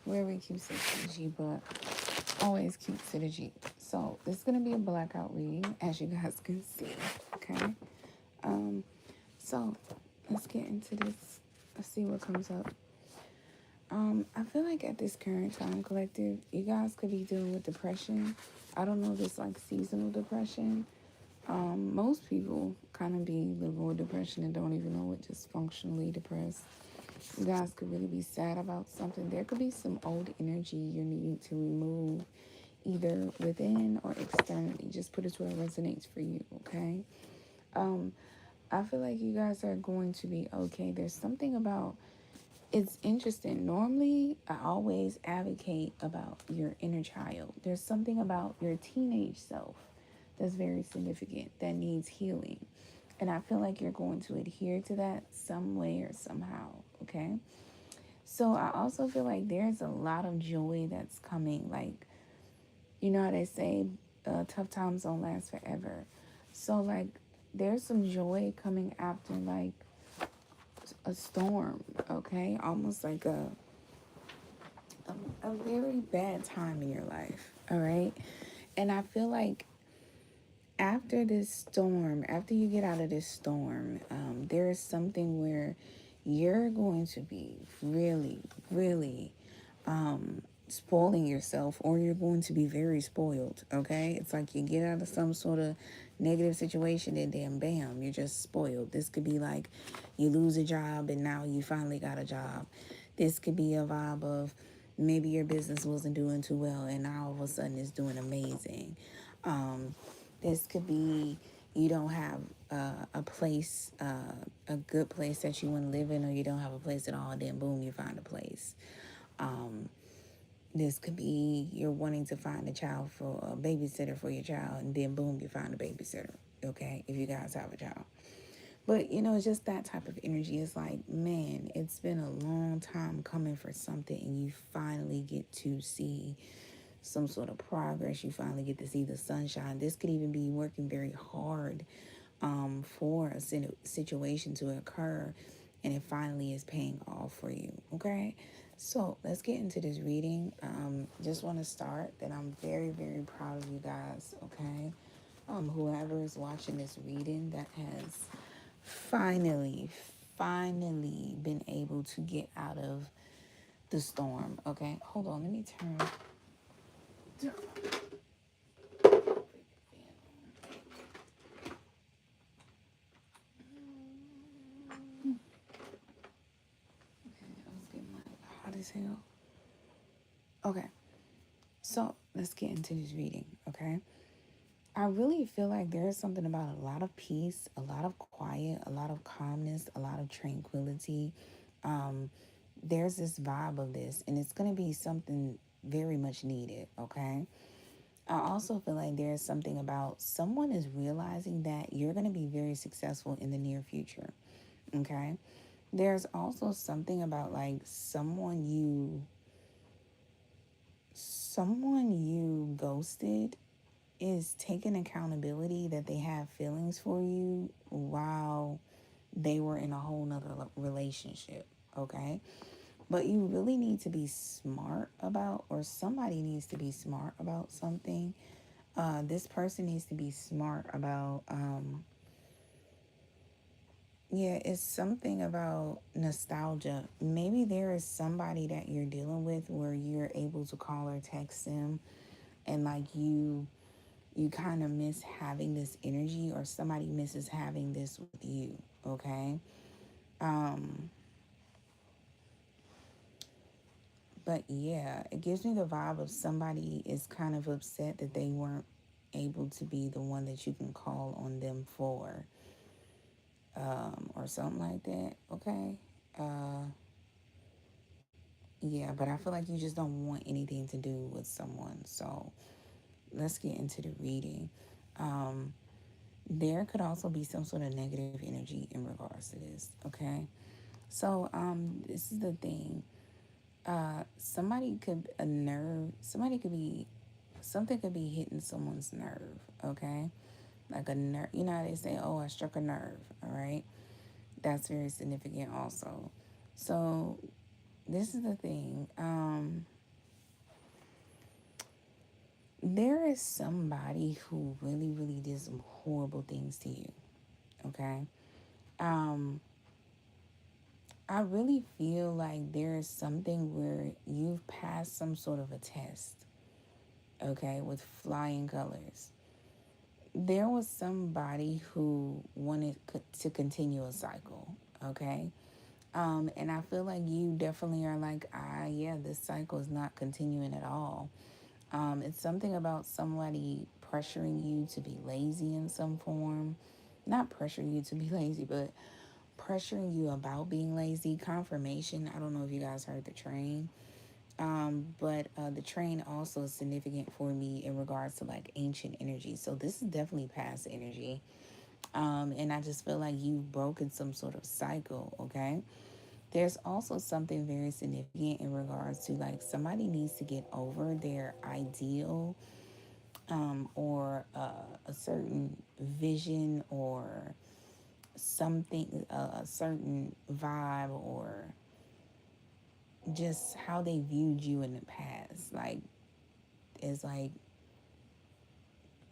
Very 𝗥𝗳𝗠𝗃, but always 𝗥𝗳𝗠𝗃. So this is going to be a blackout reading, as you guys can see, okay? So let's get into this. Let's see what comes up. I feel like at this current time, collective, you guys could be dealing with depression. I don't know if it's like seasonal depression. Most people kind of be living with depression and don't even know it, just functionally depressed. You guys could really be sad about something. There could be some old energy you're needing to remove, either within or externally. Just put it to where it resonates for you, okay? I feel like you guys are going to be okay. There's something about, it's interesting. Normally, I always advocate about your inner child. There's something about your teenage self that's very significant, that needs healing. And I feel like you're going to adhere to that some way or somehow, okay? So I also feel like there's a lot of joy that's coming. Like, you know how they say, tough times don't last forever. So, like, there's some joy coming after, like, a storm, okay? Almost like a very bad time in your life, all right? And I feel like after this storm, after you get out of this storm, there is something where you're going to be really, really spoiling yourself, or you're going to be very spoiled, okay? It's like you get out of some sort of negative situation and then bam, you're just spoiled. This could be like you lose a job and now you finally got a job. This could be a vibe of maybe your business wasn't doing too well and now all of a sudden it's doing amazing. This could be you don't have a place, a good place that you want to live in, or you don't have a place at all, and then boom, you find a place. This could be you're wanting to find a babysitter for your child, and then boom, you find a babysitter, okay, if you guys have a child. But, you know, it's just that type of energy. It's like, man, it's been a long time coming for something, and you finally get to see some sort of progress. You finally get to see the sunshine. This could even be working very hard for a situation to occur, and it finally is paying off for you, okay? So let's get into this reading. Just want to start that I'm very, very proud of you guys, okay? Whoever is watching this reading that has finally been able to get out of the storm, okay? Hold on, let me turn. Hot as hell. Okay, so let's get into this reading, okay? I really feel like there's something about a lot of peace, a lot of quiet, a lot of calmness, a lot of tranquility. There's this vibe of this, and it's going to be something very much needed, okay? I also feel like there's something about someone is realizing that you're going to be very successful in the near future, okay? There's also something about like someone you ghosted is taking accountability that they have feelings for you while they were in a whole nother relationship, okay? But you really need to be smart about, or somebody needs to be smart about something. This person needs to be smart about, it's something about nostalgia. Maybe there is somebody that you're dealing with where you're able to call or text them, and like you kind of miss having this energy, or somebody misses having this with you, okay? But yeah, it gives me the vibe of somebody is kind of upset that they weren't able to be the one that you can call on them for, or something like that, okay? Yeah, but I feel like you just don't want anything to do with someone. So let's get into the reading. There could also be some sort of negative energy in regards to this, okay? So this is the thing. Something could be hitting someone's nerve, okay? Like a nerve, you know how they say, oh, I struck a nerve, all right? That's very significant also. So this is the thing. there's somebody who really, really did some horrible things to you, okay? I really feel like there's something where you've passed some sort of a test, okay, with flying colors. There was somebody who wanted to continue a cycle, okay? And I feel like you definitely are like, yeah, this cycle is not continuing at all. It's something about somebody pressuring you to be lazy in some form. Not pressuring you to be lazy, but pressuring you about being lazy. Confirmation. I don't know if you guys heard the train. But the train also is significant for me in regards to like ancient energy. So this is definitely past energy. And I just feel like you've broken some sort of cycle, okay? There's also something very significant in regards to like somebody needs to get over their ideal or a certain vision or something, a certain vibe or just how they viewed you in the past. Like, it's like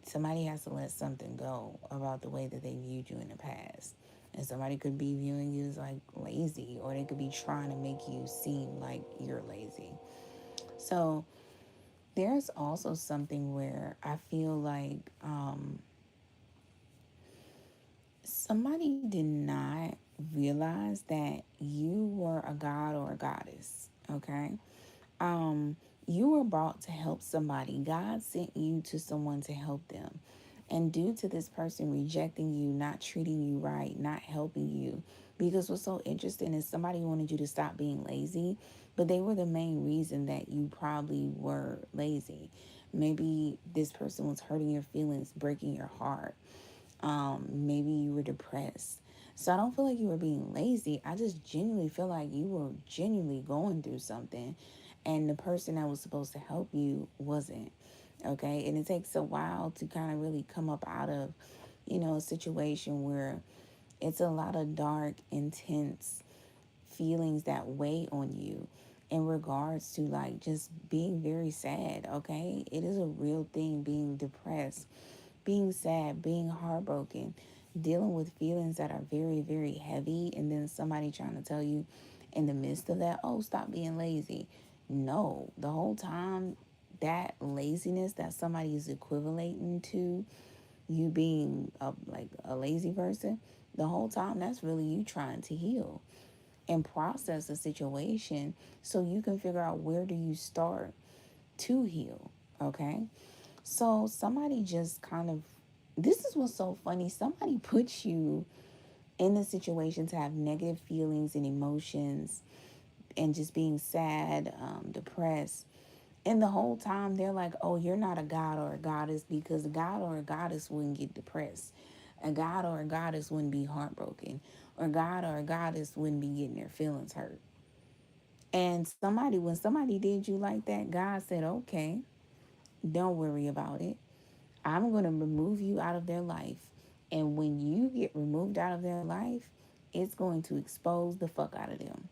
somebody has to let something go about the way that they viewed you in the past. And somebody could be viewing you as like lazy, or they could be trying to make you seem like you're lazy. So there's also something where I feel like somebody did not realize that you were a god or a goddess, okay? You were brought to help somebody. God sent you to someone to help them. And due to this person rejecting you, not treating you right, not helping you, because what's so interesting is somebody wanted you to stop being lazy, but they were the main reason that you probably were lazy. Maybe this person was hurting your feelings, breaking your heart. Maybe you were depressed. So I don't feel like you were being lazy. I just genuinely feel like you were genuinely going through something, and the person that was supposed to help you wasn't. Okay. And it takes a while to kind of really come up out of, a situation where it's a lot of dark, intense feelings that weigh on you in regards to like just being very sad. Okay. It is a real thing, being depressed, being sad, being heartbroken, dealing with feelings that are very, very heavy, and then somebody trying to tell you in the midst of that, oh, stop being lazy. No, the whole time that laziness that somebody is equivalating to you being like a lazy person, the whole time that's really you trying to heal and process the situation so you can figure out where do you start to heal, okay? So somebody just kind of, this is what's so funny. Somebody puts you in a situation to have negative feelings and emotions and just being sad, depressed. And the whole time they're like, oh, you're not a god or a goddess, because a god or a goddess wouldn't get depressed. A god or a goddess wouldn't be heartbroken. Or a god or a goddess wouldn't be getting their feelings hurt. And when somebody did you like that, God said, okay, don't worry about it. I'm going to remove you out of their life. And when you get removed out of their life, it's going to expose the fuck out of them.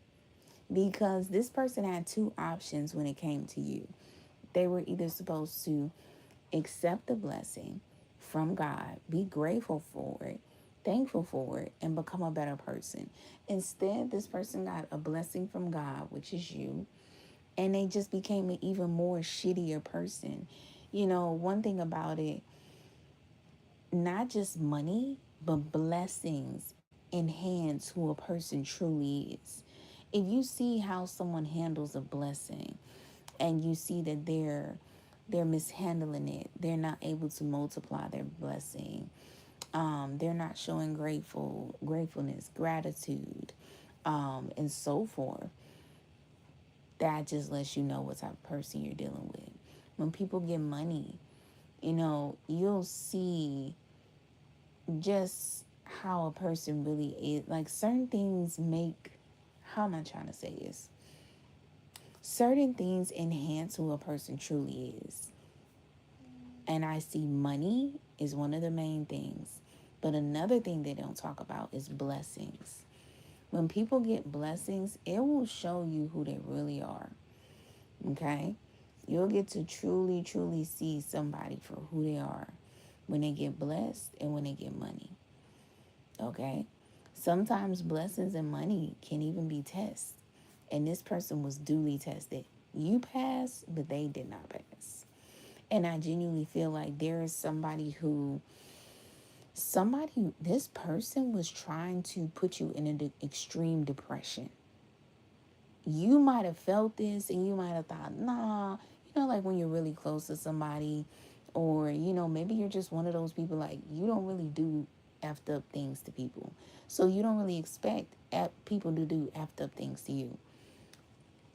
Because this person had two options when it came to you. They were either supposed to accept the blessing from God, be grateful for it, thankful for it, and become a better person. Instead, this person got a blessing from God, which is you, and they just became an even more shittier person. One thing about it, not just money, but blessings enhance who a person truly is. If you see how someone handles a blessing and you see that they're mishandling it, they're not able to multiply their blessing, they're not showing gratefulness, gratitude, and so forth, that just lets you know what type of person you're dealing with. When people get money, you'll see just how a person really is. Like certain things how am I trying to say this? Certain things enhance who a person truly is. And I see money is one of the main things. But another thing they don't talk about is blessings. When people get blessings, it will show you who they really are. Okay? You'll get to truly, truly see somebody for who they are when they get blessed and when they get money. Okay? Sometimes blessings and money can even be tests. And this person was duly tested. You passed, but they did not pass. And I genuinely feel like there is this person was trying to put you in an extreme depression. You might have felt this and you might have thought, nah, like when you're really close to somebody, or, maybe you're just one of those people, like, you don't really do effed up things to people. So you don't really expect people to do effed up things to you.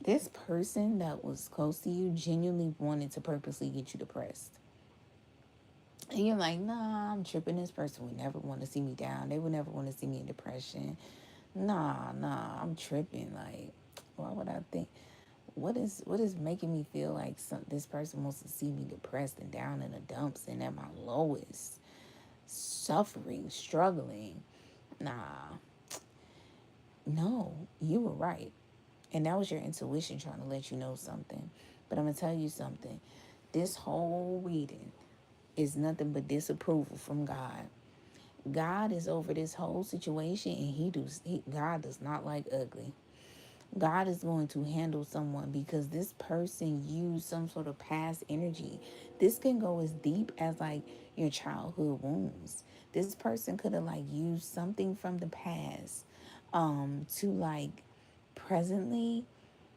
This person that was close to you genuinely wanted to purposely get you depressed. And you're like, nah, I'm tripping. This person would never want to see me down. They would never want to see me in depression. Nah, I'm tripping. Like, why would I think? What is making me feel like this person wants to see me depressed and down in the dumps and at my lowest, suffering, struggling? Nah. No, you were right. And that was your intuition trying to let you know something. But I'm going to tell you something. This whole reading is nothing but disapproval from God. God is over this whole situation, and God does not like ugly. God is going to handle someone because this person used some sort of past energy. This can go as deep as like your childhood wounds. This person could have like used something from the past to like presently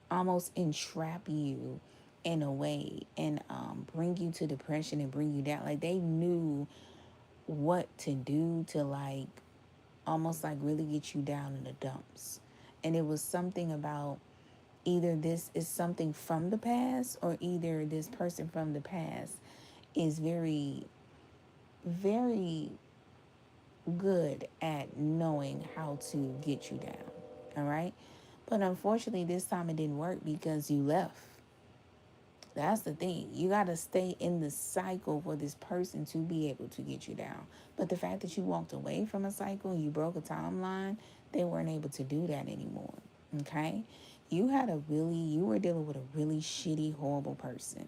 almost entrap you in a way and bring you to depression and bring you down. Like they knew what to do to like almost like really get you down in the dumps. And it was something about either this is something from the past or either this person from the past is very, very good at knowing how to get you down. All right. But unfortunately, this time it didn't work because you left. That's the thing. You got to stay in the cycle for this person to be able to get you down. But the fact that you walked away from a cycle, you broke a timeline, they weren't able to do that anymore. Okay? You were dealing with a really shitty, horrible person.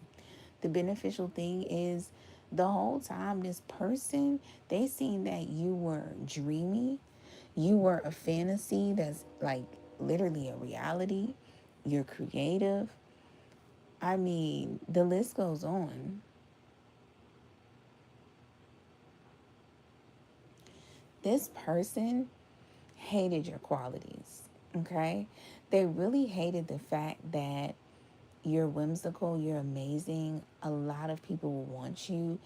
The beneficial thing is the whole time this person, they seen that you were dreamy. You were a fantasy that's like literally a reality. You're creative. I mean, the list goes on. This person hated your qualities, okay? They really hated the fact that you're whimsical, you're amazing. A lot of people will want you.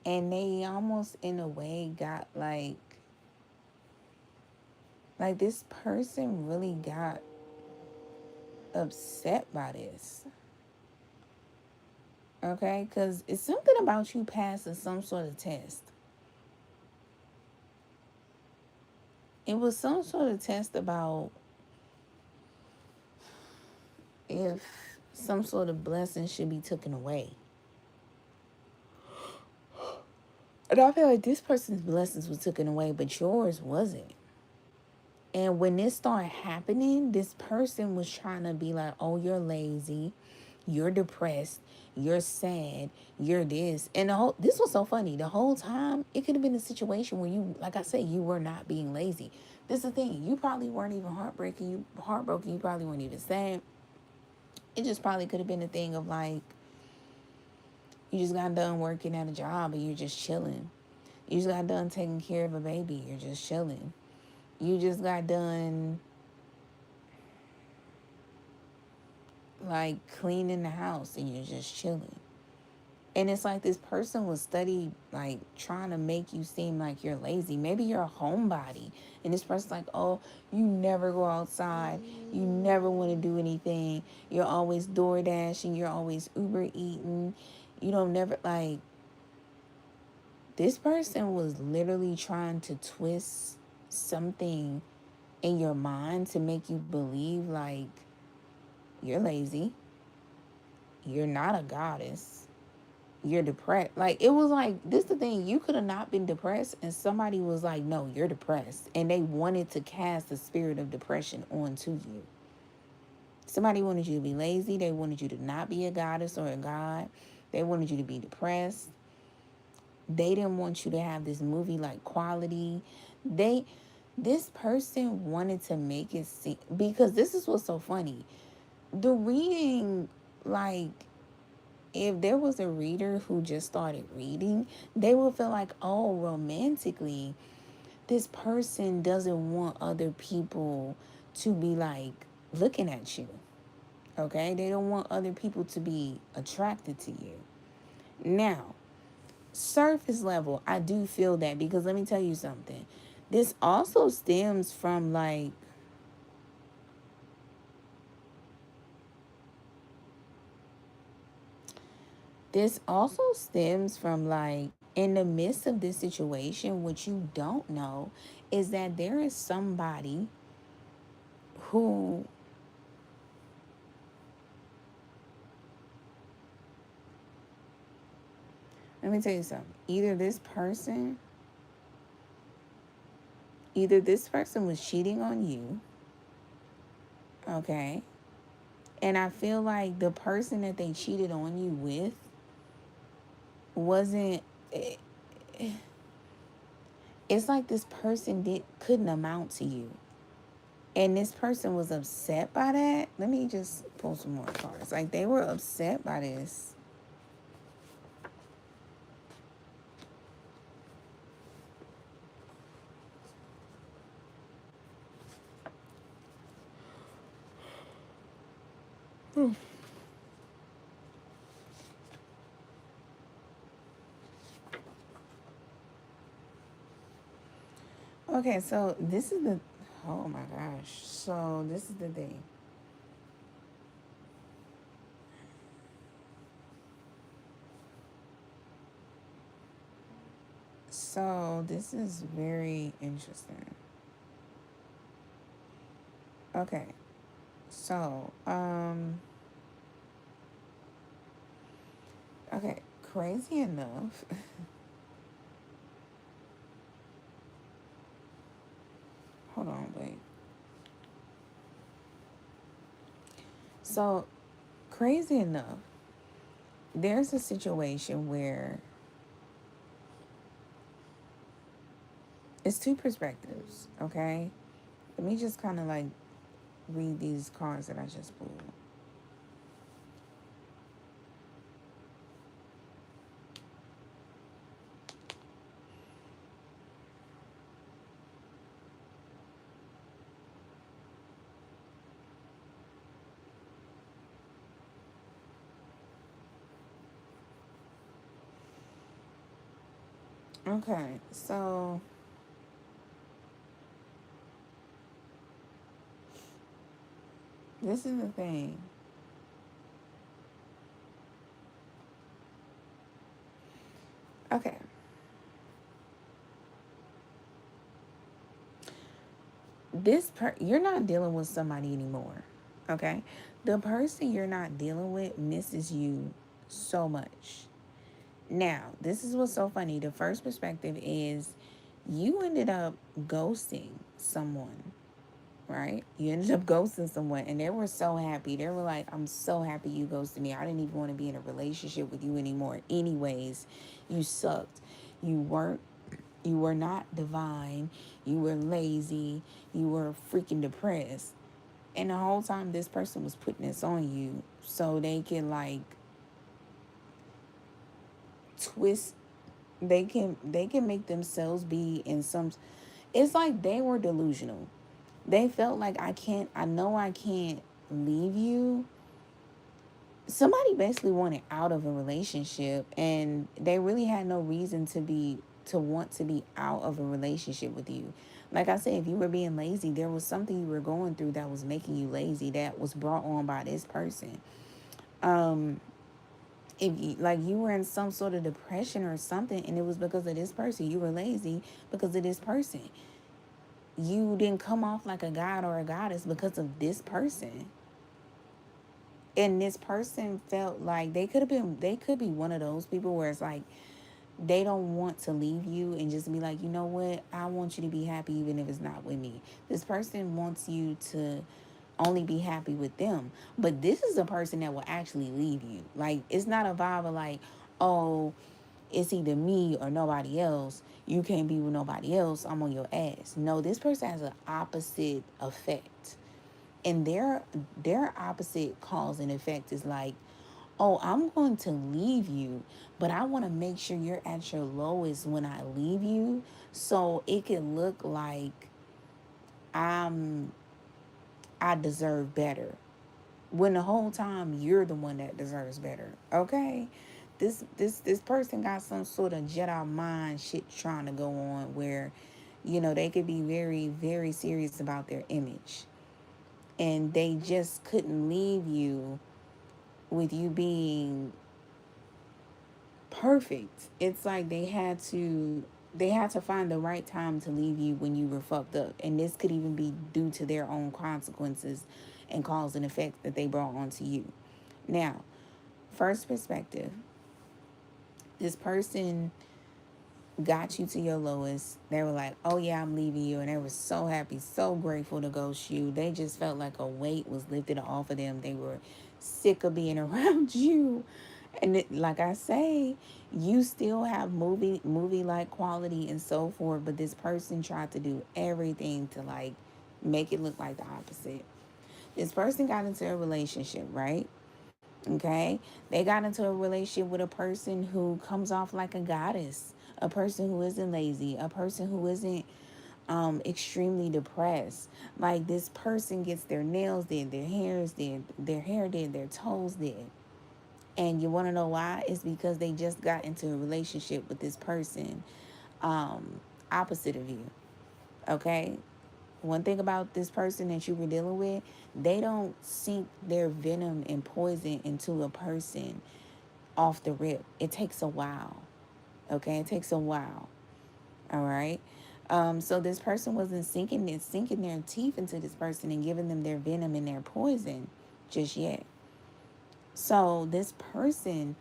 And they almost, in a way, got like this person really got upset by this. Okay? Because it's something about you passing some sort of test. It was some sort of test about if some sort of blessing should be taken away. And I feel like this person's blessings was taken away, but yours wasn't. And when this started happening, this person was trying to be like, oh, you're lazy, you're depressed, you're sad, you're this. And this was so funny. The whole time, it could have been a situation where you, like I said, you were not being lazy. This is the thing. You probably weren't even heartbroken. You probably weren't even sad. It just probably could have been a thing of like, you just got done working at a job and you're just chilling. You just got done taking care of a baby. You're just chilling. You just got done like cleaning the house and you're just chilling. And it's like this person was like trying to make you seem like you're lazy. Maybe you're a homebody. And this person's like, oh, you never go outside. You never want to do anything. You're always door dashing. You're always Uber eating. You don't never like. This person was literally trying to twist something in your mind to make you believe like you're lazy. You're not a goddess. You're depressed. Like, it was like, this is the thing. You could have not been depressed and somebody was like, no, you're depressed. And they wanted to cast the spirit of depression onto you. Somebody wanted you to be lazy. They wanted you to not be a goddess or a god. They wanted you to be depressed. They didn't want you to have this movie-like quality. This person wanted to make it seem, because this is what's so funny. The reading, like, if there was a reader who just started reading, they would feel like, oh, romantically, this person doesn't want other people to be, like, looking at you. Okay? They don't want other people to be attracted to you. Now, surface level, I do feel that, because let me tell you something. This also stems from, like, in the midst of this situation, what you don't know is that there is somebody who, let me tell you something. Either this person was cheating on you, okay? And I feel like the person that they cheated on you with wasn't, it's like this person couldn't amount to you. And this person was upset by that. Let me just pull some more cards. Like, they were upset by this. Okay, so this is the, oh my gosh. So this is the thing. So this is very interesting. Okay. So, okay, crazy enough. Hold on, wait. So, crazy enough, there's a situation where it's two perspectives, okay? Let me just kind of like read these cards that I just pulled. Okay, so this is the thing. Okay. You're not dealing with somebody anymore. Okay? The person you're not dealing with misses you so much. Now, this is what's so funny. The first perspective is you ended up ghosting someone, right? You ended up ghosting someone, and they were so happy. They were like, I'm so happy you ghosted me. I didn't even want to be in a relationship with you anymore. Anyways, you sucked. You were not divine. You were lazy. You were freaking depressed. And the whole time this person was putting this on you so they can, like, twist, they can make themselves be in some, it's like they were delusional. They felt like, I know I can't leave you. Somebody basically wanted out of a relationship, and they really had no reason to want to be out of a relationship with you. Like I said, if you were being lazy, there was something you were going through that was making you lazy, that was brought on by this person. If you, like, you were in some sort of depression or something, and it was because of this person. You were lazy because of this person. You didn't come off like a god or a goddess because of this person. And this person felt like they could be one of those people where it's like they don't want to leave you and just be like, you know what, I want you to be happy even if it's not with me. This person wants you to only be happy with them. But this is a person that will actually leave you. Like, it's not a vibe of like, oh, it's either me or nobody else. You can't be with nobody else. I'm on your ass. No, this person has an opposite effect. And their opposite cause and effect is like, oh, I'm going to leave you, but I want to make sure you're at your lowest when I leave you, so it can look like I'm I deserve better, when the whole time you're the one that deserves better. Okay? This person got some sort of Jedi mind shit trying to go on where, they could be very, very serious about their image. And they just couldn't leave you with you being perfect. It's like they had to find the right time to leave you when you were fucked up. And this could even be due to their own consequences and cause and effect that they brought onto you. Now, first perspective, this person got you to your lowest. They were like, oh yeah, I'm leaving you. And they were so happy, so grateful to ghost you. They just felt like a weight was lifted off of them. They were sick of being around you. And like I say, you still have movie-like quality and so forth. But this person tried to do everything to like make it look like the opposite. This person got into a relationship, right? Okay? They got into a relationship with a person who comes off like a goddess, a person who isn't lazy, a person who isn't extremely depressed. Like, this person gets their nails did, their hair did, their toes did. And you want to know why? It's because they just got into a relationship with this person opposite of you. Okay? One thing about this person that you were dealing with, they don't sink their venom and poison into a person off the rip. It takes a while. Okay? It takes a while. All right? So this person wasn't sinking their teeth into this person and giving them their venom and their poison just yet. So this person,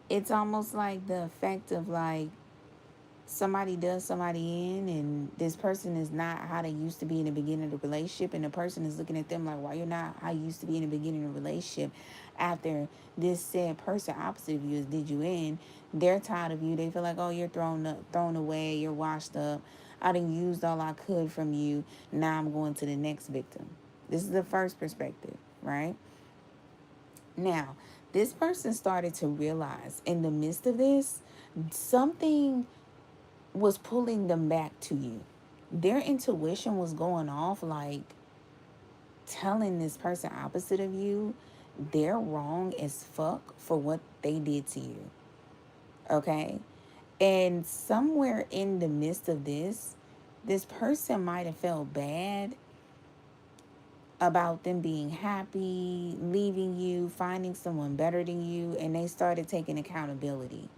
it's almost like the effect of like somebody does somebody in, and this person is not how they used to be in the beginning of the relationship, and the person is looking at them like, why you're not how you used to be in the beginning of the relationship after this said person opposite of you did you in. They're tired of you. They feel like, oh, you're thrown away, you're washed up. I done used all I could from you. Now I'm going to the next victim. This is the first perspective, right? Now, this person started to realize in the midst of this, something was pulling them back to you. Their intuition was going off, like telling this person opposite of you they're wrong as fuck for what they did to you. Okay? And somewhere in the midst of this person might have felt bad about them being happy, leaving you, finding someone better than you, and they started taking accountability.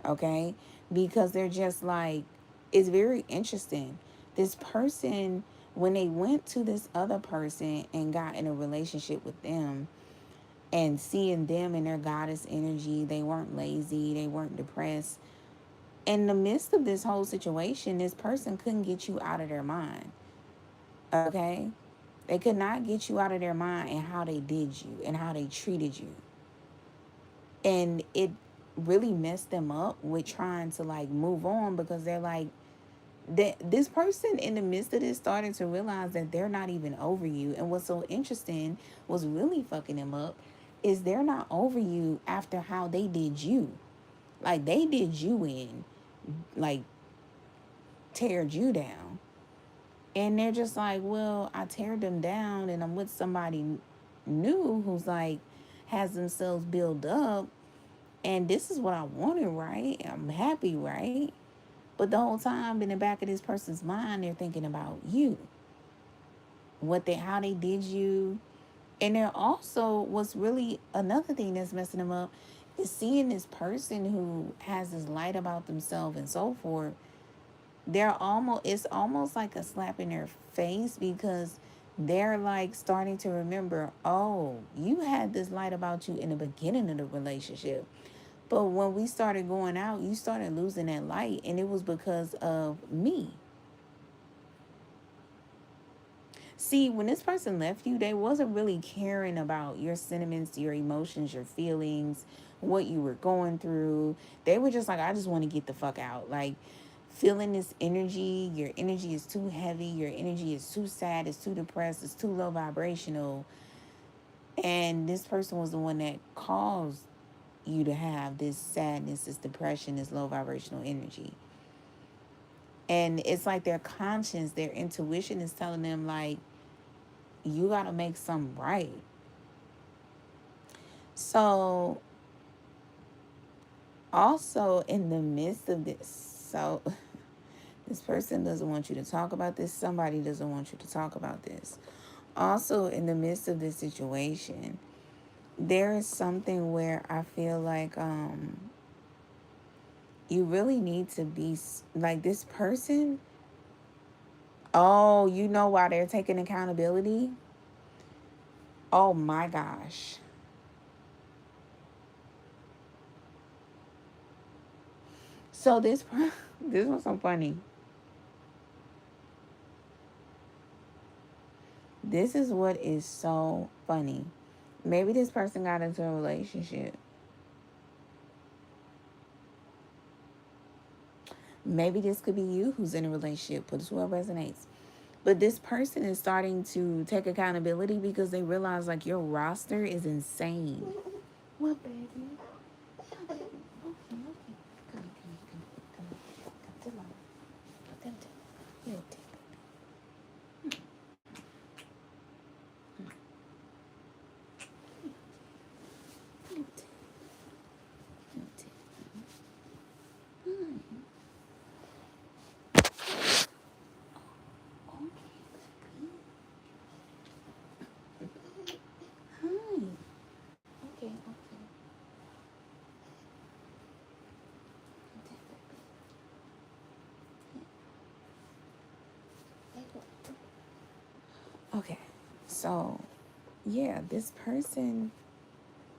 Okay? Because they're just like, it's very interesting. This person, when they went to this other person and got in a relationship with them, and seeing them in their goddess energy, they weren't lazy, they weren't depressed. In the midst of this whole situation, this person couldn't get you out of their mind. Okay? They could not get you out of their mind and how they did you and how they treated you. And it really messed them up with trying to like move on, because they're like, this person in the midst of this started to realize that they're not even over you. And what's so interesting, was really fucking them up, is they're not over you after how they did you. Like, they did you in, like, teared you down. And they're just like, well, I teared them down and I'm with somebody new who's like, has themselves built up. And this is what I wanted, right? I'm happy, right? But the whole time in the back of this person's mind, they're thinking about you. How they did you. And they're also, what's really another thing that's messing them up is seeing this person who has this light about themselves and so forth. It's almost like a slap in their face, because they're like starting to remember, oh, you had this light about you in the beginning of the relationship. But when we started going out, you started losing that light, and it was because of me. See, when this person left you, they wasn't really caring about your sentiments, your emotions, your feelings, what you were going through. They were just like, I just want to get the fuck out. Like, feeling this energy, your energy is too heavy, your energy is too sad, it's too depressed, it's too low vibrational. And this person was the one that caused you to have this sadness, this depression, this low vibrational energy. And it's like their conscience, their intuition is telling them, like, you got to make something right. So, also in the midst of this, so this person doesn't want you to talk about this. Somebody doesn't want you to talk about this. Also, in the midst of this situation, there is something where I feel like you really need to be like this person. Oh, you know why they're taking accountability? Oh my gosh. So this was so funny. This is what is so funny. Maybe this person got into a relationship. Maybe this could be you who's in a relationship. Put whoever resonates. But this person is starting to take accountability because they realize, like, your roster is insane. What, baby? What, baby? Okay, okay. Come to mama. Put them down. Little tip. Okay, so yeah, this person,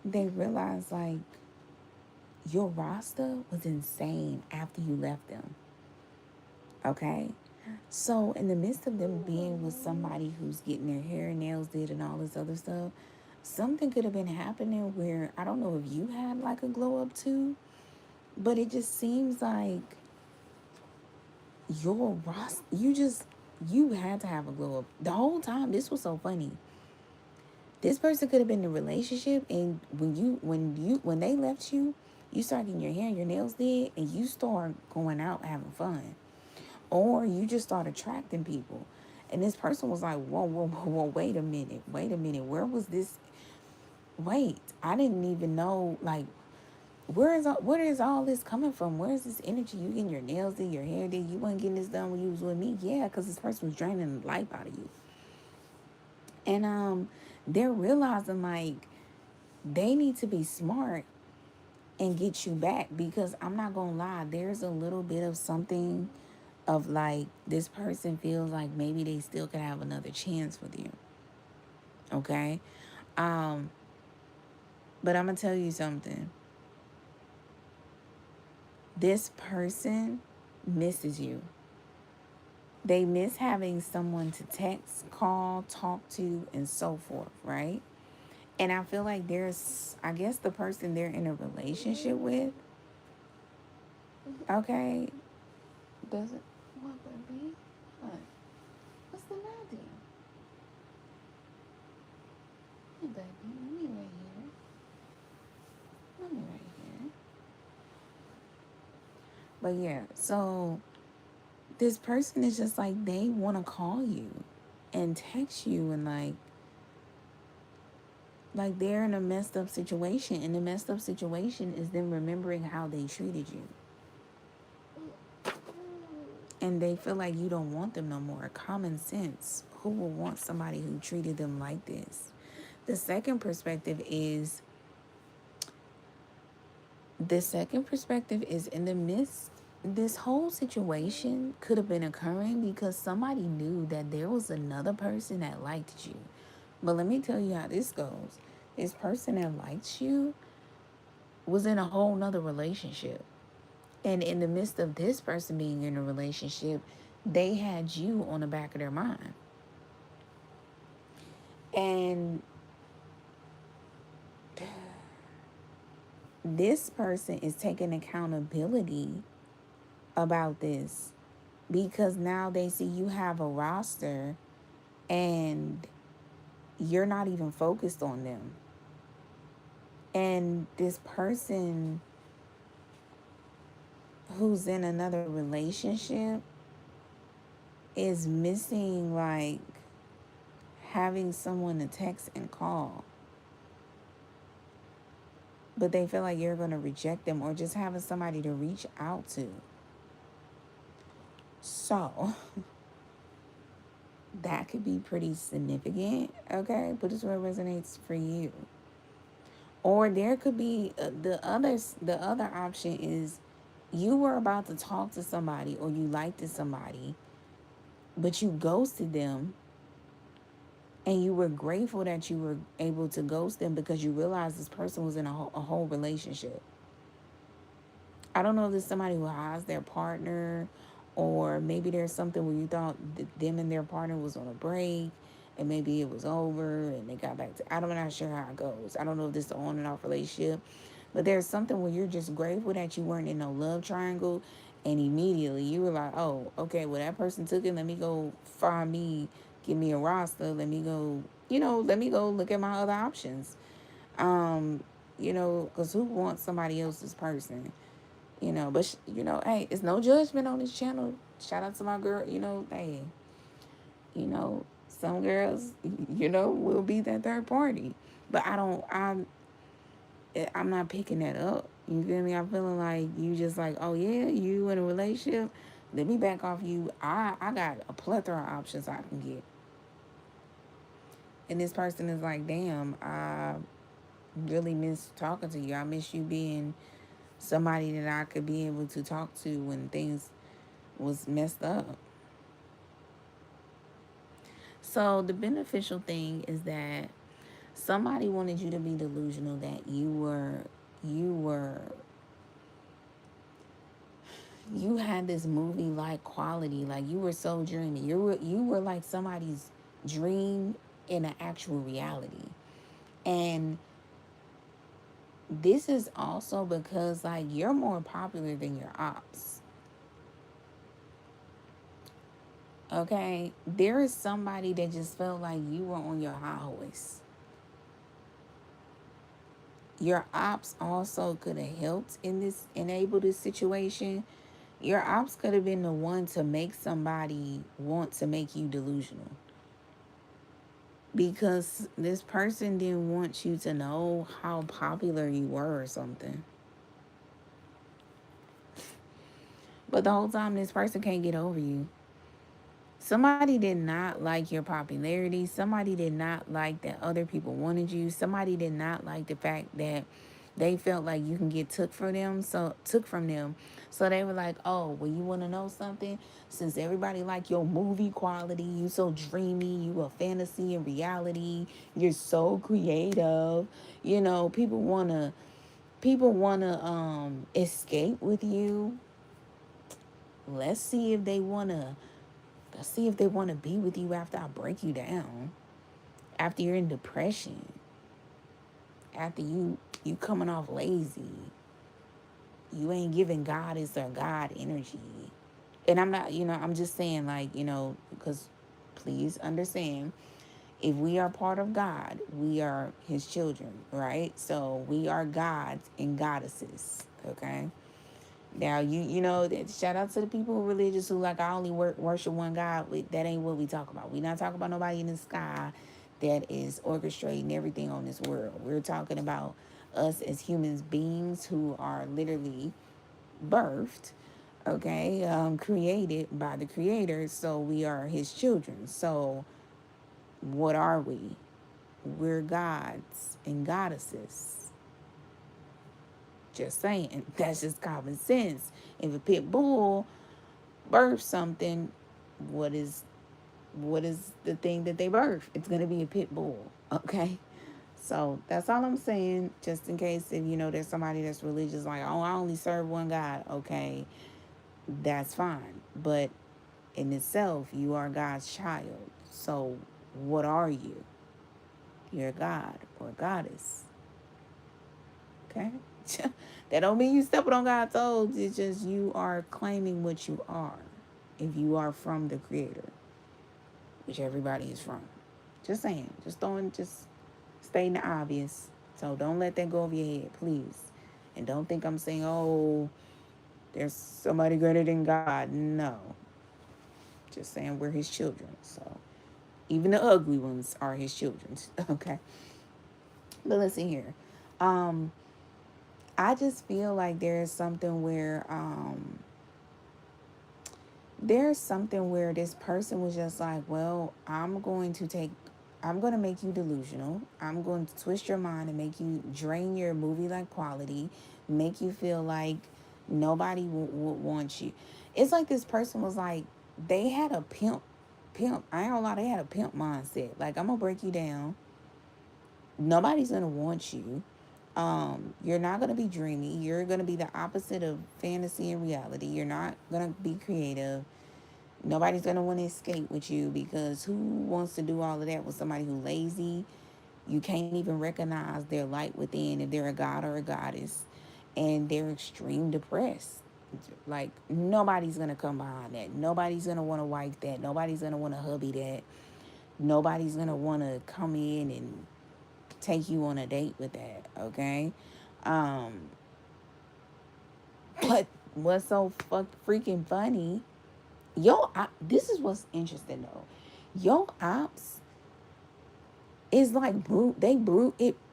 they realized, like, your roster was insane after you left them. Okay, so in the midst of them being with somebody who's getting their hair and nails did and all this other stuff, something could have been happening where, I don't know if you had like a glow up too, but it just seems like your roster, you had to have a glow up the whole time. This was so funny. This person could have been in a relationship, and when they left you, you start getting your hair and your nails did, and you start going out having fun, or you just start attracting people. And this person was like, whoa, whoa, whoa, whoa, wait a minute, where was this? Wait, I didn't even know, like, where is all this coming from? Where is this energy? You getting your nails did, your hair did, you wasn't getting this done when you was with me? Yeah, because this person was draining the life out of you. And they're realizing, like, they need to be smart and get you back, because I'm not gonna lie, there's a little bit of something of, like, this person feels like maybe they still could have another chance with you. Okay? But I'm gonna tell you something. This person misses you. They miss having someone to text, call, talk to, and so forth, right? And I feel like I guess the person they're in a relationship with, okay, doesn't, what, baby? What? What's the matter? Hey, baby, let me right here. Let me right here. But yeah, so this person is just like, they want to call you and text you, and like they're in a messed up situation, and the messed up situation is them remembering how they treated you. And they feel like you don't want them no more. Common sense. Who will want somebody who treated them like this? The second perspective is in the midst, this whole situation could have been occurring because somebody knew that there was another person that liked you. But let me tell you how this goes. This person that likes you was in a whole nother relationship. And in the midst of this person being in a relationship, they had you on the back of their mind. And this person is taking accountability about this because now they see you have a roster and you're not even focused on them. And this person who's in another relationship is missing, like, having someone to text and call. But they feel like you're going to reject them, or just having somebody to reach out to. So, that could be pretty significant, okay? But it's what resonates for you. Or there could be the other option is you were about to talk to somebody, or you liked somebody, but you ghosted them, and you were grateful that you were able to ghost them because you realized this person was in a whole relationship. I don't know if there's somebody who has their partner, or maybe there's something where you thought them and their partner was on a break, and maybe it was over and they got back to. I'm not sure how it goes. I don't know if this is an on and off relationship, but there's something where you're just grateful that you weren't in no love triangle, and immediately you were like, oh, okay, well, that person took it. Let me go find me, give me a roster. Let me go, let me go look at my other options. Because who wants somebody else's person? But, hey, it's no judgment on this channel. Shout out to my girl, hey, some girls, will be that third party. But I'm not picking that up. You feel me? I'm feeling like you just like, oh, yeah, you in a relationship? Let me back off you. I got a plethora of options I can get. And this person is like, damn, I really miss talking to you. I miss you being somebody that I could be able to talk to when things was messed up. So the beneficial thing is that somebody wanted you to be delusional that you had this movie-like quality, like you were so dreamy. You were like somebody's dream in an actual reality. And this is also because, like, you're more popular than your ops. Okay? There is somebody that just felt like you were on your high horse. Your ops also could have helped enable this situation. Your ops could have been the one to make somebody want to make you delusional. Because this person didn't want you to know how popular you were or something. But the whole time, this person can't get over you. Somebody did not like your popularity. Somebody did not like that other people wanted you. Somebody did not like the fact that they felt like you can get took from them. So they were like, oh, well, you want to know something? Since everybody like your movie quality, you so dreamy, you a fantasy and reality, you're so creative. People wanna escape with you. Let's see if they wanna be with you after I break you down. After you're in depression. After you coming off lazy. You ain't giving goddess or God energy. And I'm not, I'm just saying, like, because please understand, if we are part of God, we are his children, right? So we are gods and goddesses, okay? Now, shout out to the people who are religious who like, I only worship one God. That ain't what we talk about. We not talking about nobody in the sky that is orchestrating everything on this world. We're talking about us as human beings who are literally birthed, okay, created by the Creator. So we are his children. So what are we? We're gods and goddesses. Just saying. That's just common sense. If a pit bull births something, what is the thing that they birth? It's going to be a pit bull. Okay? So that's all I'm saying. Just in case if there's somebody that's religious, like, oh, I only serve one God. Okay, that's fine. But in itself, you are God's child. So what are you? You're a god or a goddess. Okay? That don't mean you stepping on God's toes. It's just you are claiming what you are. If you are from the Creator, which everybody is from. Just saying. Just stating the obvious. So don't let that go over your head, please. And don't think I'm saying, oh, there's somebody greater than God. No. Just saying we're his children. So even the ugly ones are his children. Okay. But listen here. I just feel like there's something where this person was just like, well, I'm going to make you delusional. I'm going to twist your mind and make you drain your movie-like quality, make you feel like nobody would want you. It's like this person was like, they had a pimp. I ain't gonna lie, they had a pimp mindset. Like, I'm gonna break you down. Nobody's gonna want you. You're not gonna be dreamy. You're gonna be the opposite of fantasy and reality. You're not gonna be creative. Nobody's going to want to escape with you, because who wants to do all of that with somebody who's lazy? You can't even recognize their light within, if they're a god or a goddess, and they're extreme depressed. Like, nobody's going to come behind that. Nobody's going to want to wife that. Nobody's going to want to hubby that. Nobody's going to want to come in and take you on a date with that, okay? But what's so freaking funny, this is what's interesting though. Your ops is like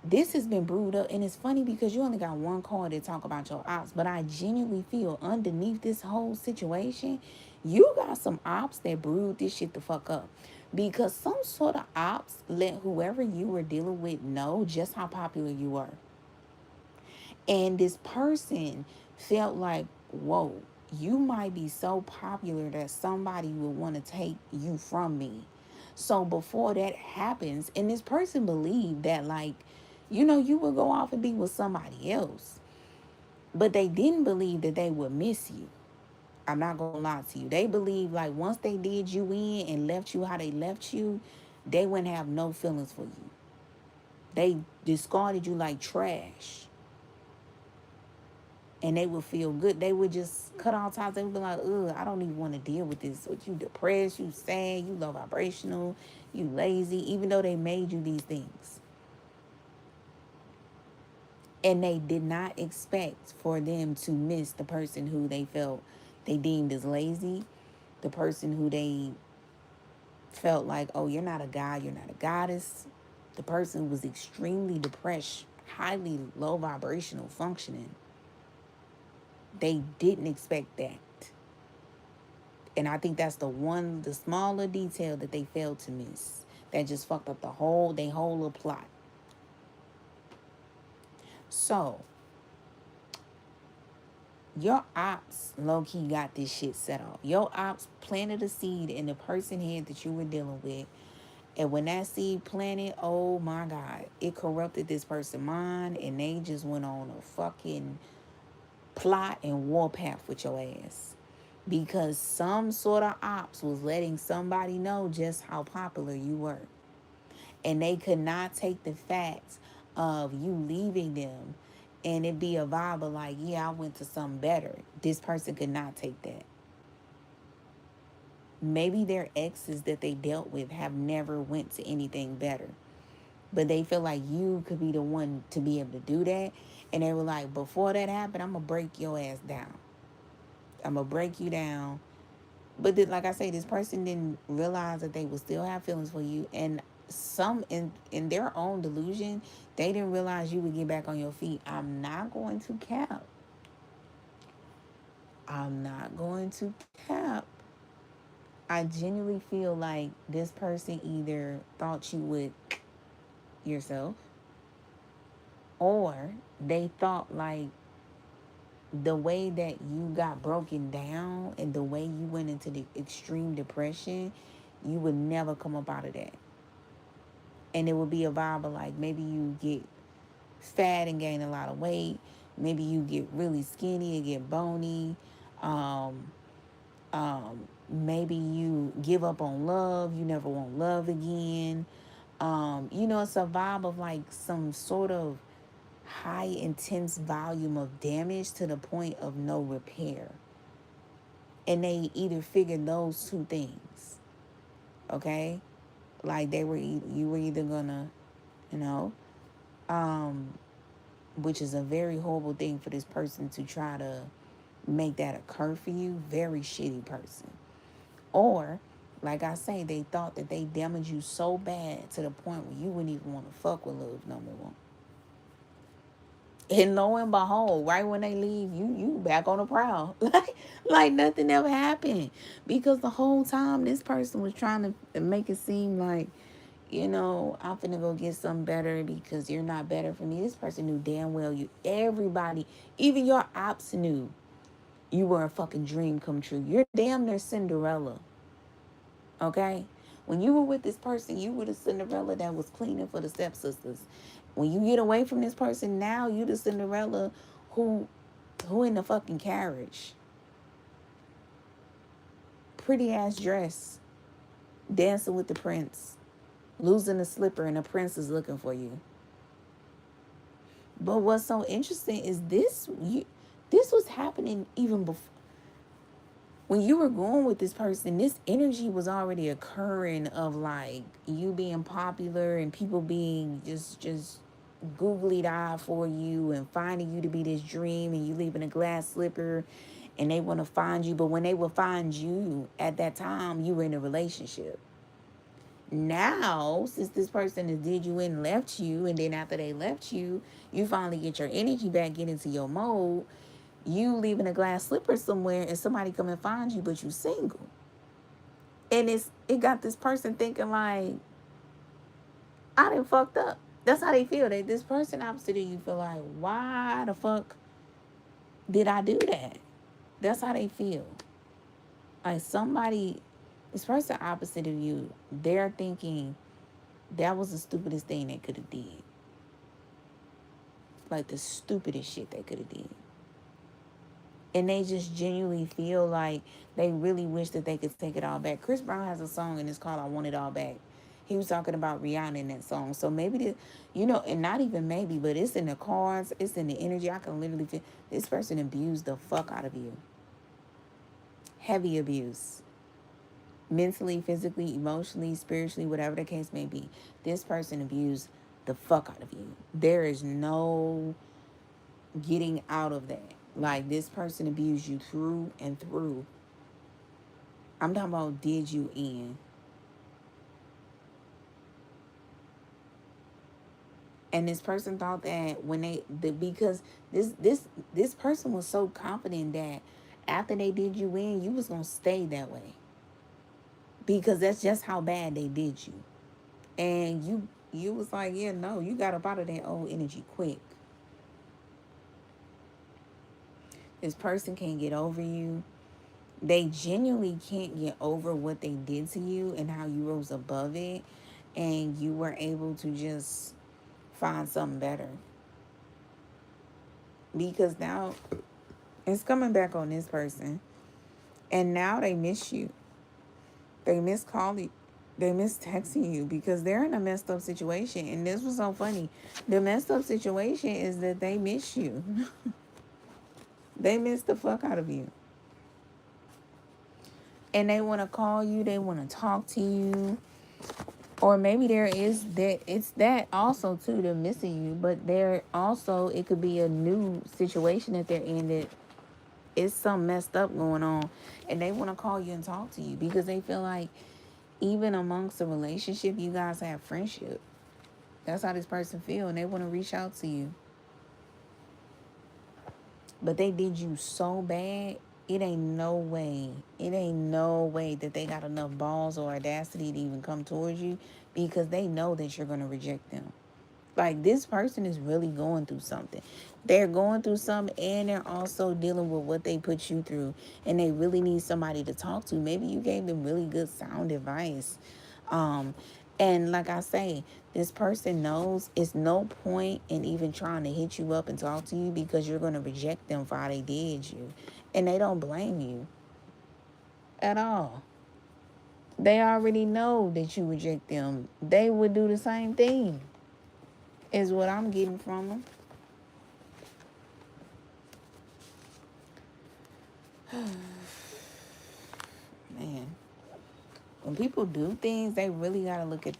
this has been brewed up, and it's funny because you only got one card to talk about your ops, but I genuinely feel underneath this whole situation, you got some ops that brewed this shit the fuck up, because some sort of ops let whoever you were dealing with know just how popular you were. And this person felt like, whoa, you might be so popular that somebody would want to take you from me. So before that happens, and this person believed that, like, you would go off and be with somebody else. But they didn't believe that they would miss you. I'm not going to lie to you. They believe, like, once they did you in and left you how they left you, they wouldn't have no feelings for you. They discarded you like trash. And they would feel good. They would just cut all ties. They would be like, ugh, I don't even want to deal with this. What, you depressed, you sad, you low vibrational, you lazy, even though they made you these things. And they did not expect for them to miss the person who they felt they deemed as lazy, the person who they felt like, oh, you're not a god, you're not a goddess. The person who was extremely depressed, highly low vibrational functioning. They didn't expect that. And I think that's the smaller detail that they failed to miss, that just fucked up their whole little plot. So, your ops low-key got this shit set off. Your ops planted a seed in the person head that you were dealing with. And when that seed planted, oh my God, it corrupted this person's mind, and they just went on a fucking plot and warpath with your ass, because some sort of ops was letting somebody know just how popular you were, and they could not take the fact of you leaving them and it be a vibe of like, yeah, I went to something better. This person could not take that. Maybe their exes that they dealt with have never went to anything better, but they feel like you could be the one to be able to do that. And they were like, before that happened, I'm going to break your ass down. I'm going to break you down. But like I say, this person didn't realize that they would still have feelings for you. And some, in their own delusion, they didn't realize you would get back on your feet. I'm not going to cap. I genuinely feel like this person either thought you would yourself, or they thought like the way that you got broken down and the way you went into the extreme depression, you would never come up out of that. And it would be a vibe of like, maybe you get fat and gain a lot of weight. Maybe you get really skinny and get bony. Maybe you give up on love. You never want love again. You know, it's a vibe of like some sort of high intense volume of damage to the point of no repair. And they either figured those two things, okay? Like you were either gonna, you know, which is a very horrible thing for this person to try to make that occur for you. Very shitty person. Or, like I say, they thought that they damaged you so bad to the point where you wouldn't even want to fuck with love no more. And lo and behold, right when they leave, you back on the prowl. like nothing ever happened. Because the whole time this person was trying to make it seem like, you know, I'm finna go get something better because you're not better for me. This person knew damn well everybody, even your ops knew you were a fucking dream come true. You're damn near Cinderella. Okay? When you were with this person, you were the Cinderella that was cleaning for the stepsisters. When you get away from this person, now you the Cinderella who in the fucking carriage. Pretty ass dress. Dancing with the prince. Losing a slipper and the prince is looking for you. But what's so interesting is this was happening even before. When you were going with this person, this energy was already occurring of like you being popular and people being just googly eyed for you and finding you to be this dream, and you leaving a glass slipper and they want to find you. But when they will find you at that time, you were in a relationship. Now, since this person has did you in and left you, and then after they left you, you finally get your energy back, get into your mode. You leaving a glass slipper somewhere and somebody come and find you, but you single. And it got this person thinking like, I done fucked up. That's how they feel. This person opposite of you feel like, why the fuck did I do that? That's how they feel. Like this person opposite of you, they're thinking that was the stupidest thing they could have did. Like the stupidest shit they could have did. And they just genuinely feel like they really wish that they could take it all back. Chris Brown has a song and it's called I Want It All Back. He was talking about Rihanna in that song. So maybe, and not even maybe, but it's in the cards. It's in the energy. I can literally feel this person abused the fuck out of you. Heavy abuse. Mentally, physically, emotionally, spiritually, whatever the case may be. This person abused the fuck out of you. There is no getting out of that. Like, this person abused you through and through. I'm talking about did you in. And this person thought that because this person was so confident that after they did you in, you was going to stay that way. Because that's just how bad they did you. And you was like, yeah, no, you got up out of that old energy quick. This person can't get over you. They genuinely can't get over what they did to you and how you rose above it. And you were able to just find something better. Because now it's coming back on this person. And now they miss you. They miss calling. They miss texting you because they're in a messed up situation. And this was so funny. The messed up situation is that they miss you. They miss the fuck out of you. And they want to call you. They want to talk to you. Or maybe it's that also too, they're missing you. But it could be a new situation that they're in that is something messed up going on. And they want to call you and talk to you because they feel like even amongst a relationship, you guys have friendship. That's how this person feel, and they want to reach out to you. But they did you so bad, it ain't no way that they got enough balls or audacity to even come towards you because they know that you're going to reject them. Like, this person is really going through something. They're going through something, and they're also dealing with what they put you through, and they really need somebody to talk to. Maybe you gave them really good sound advice. And like I say, this person knows it's no point in even trying to hit you up and talk to you because you're going to reject them for how they did you. And they don't blame you at all. They already know that you reject them. They would do the same thing, is what I'm getting from them. Man, when people do things, they really got to look at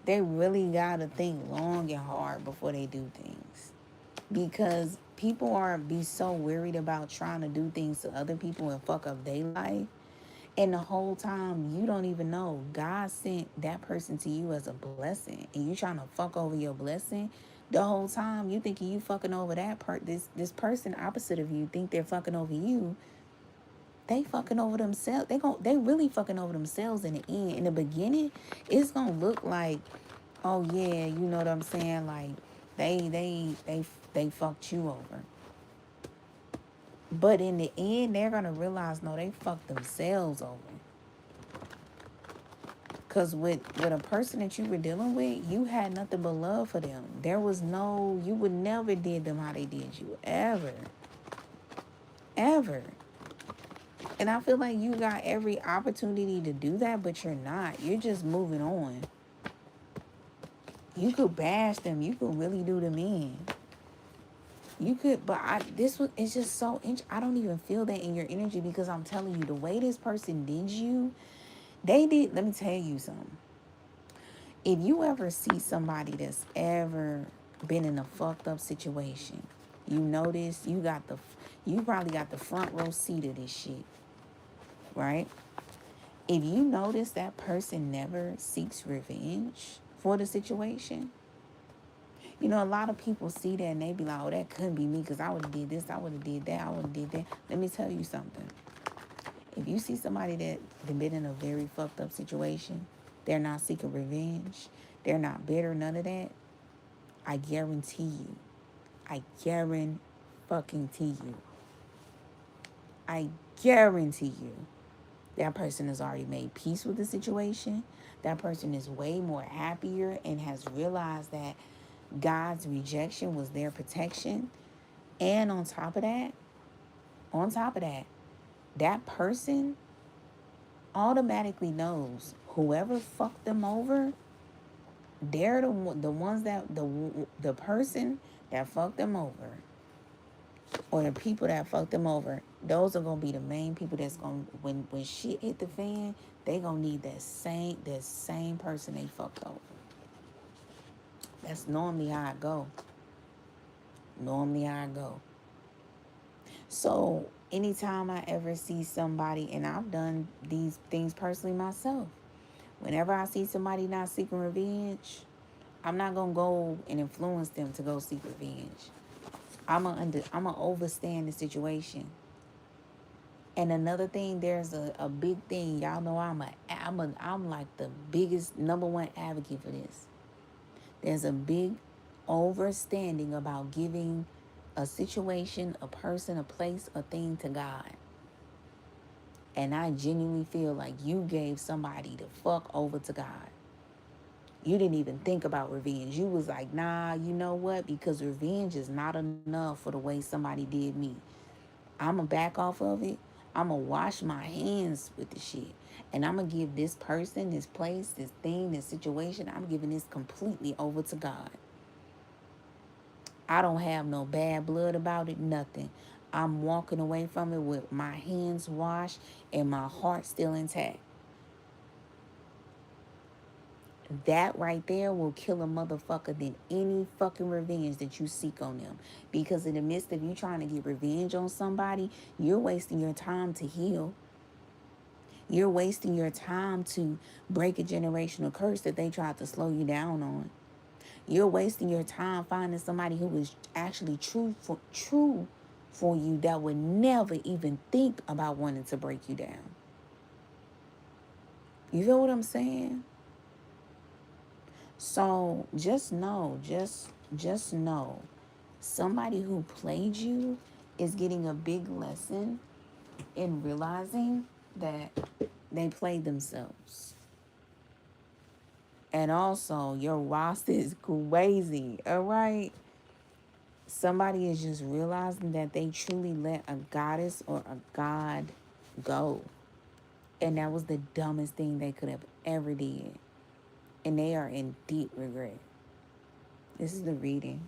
they really got to think long and hard before they do things. Because people be so worried about trying to do things to other people and fuck up their life. And the whole time, you don't even know God sent that person to you as a blessing, and you trying to fuck over your blessing. The whole time, you thinking you fucking over this person opposite of you think they're fucking over you. They fucking over themselves. They really fucking over themselves in the end. In the beginning, it's gonna look like, oh yeah, you know what I'm saying? Like they fucked you over. But in the end, they're gonna realize, no, they fucked themselves over. Because with a person that you were dealing with, you had nothing but love for them. You would never did them how they did you. Ever. Ever. And I feel like you got every opportunity to do that, but you're not. You're just moving on. You could bash them. You could really do them in. You could, but it's just so, I don't even feel that in your energy, because I'm telling you, the way this person did you, let me tell you something. If you ever see somebody that's ever been in a fucked up situation, you notice you probably got the front row seat of this shit, right? If you notice that person never seeks revenge for the situation, you know, a lot of people see that and they be like, oh, that couldn't be me, because I would have did this, I would have did that, I would have did that. Let me tell you something. If you see somebody that been in a very fucked up situation, they're not seeking revenge, they're not bitter, none of that, I guarantee you, I guarantee you, that person has already made peace with the situation. That person is way more happier and has realized that God's rejection was their protection. And on top of that, that person automatically knows whoever fucked them over, they're the ones that the person that fucked them over, or the people that fucked them over, those are gonna be the main people that's gonna, when shit hit the fan, they gonna need that same person they fucked over. That's normally how I go. So anytime I ever see somebody, and I've done these things personally myself, whenever I see somebody not seeking revenge, I'm not gonna go and influence them to go seek revenge. I'm gonna overstand the situation. And another thing, there's a big thing. Y'all know I'm like the biggest number one advocate for this. There's a big overstanding about giving a situation, a person, a place, a thing to God. And I genuinely feel like you gave somebody the fuck over to God. You didn't even think about revenge. You was like, nah, you know what? Because revenge is not enough for the way somebody did me. I'm going to back off of it. I'm going to wash my hands with the shit. And I'm going to give this person, this place, this thing, this situation, I'm giving this completely over to God. I don't have no bad blood about it, nothing. I'm walking away from it with my hands washed and my heart still intact. That right there will kill a motherfucker than any fucking revenge that you seek on them. Because in the midst of you trying to get revenge on somebody, you're wasting your time to heal. You're wasting your time to break a generational curse that they tried to slow you down on. You're wasting your time finding somebody who is actually true for you, that would never even think about wanting to break you down. You feel what I'm saying? So just know, somebody who played you is getting a big lesson in realizing that they played themselves. And also, your roster is crazy, all right? Somebody is just realizing that they truly let a goddess or a god go. And that was the dumbest thing they could have ever did. And they are in deep regret. This is the reading.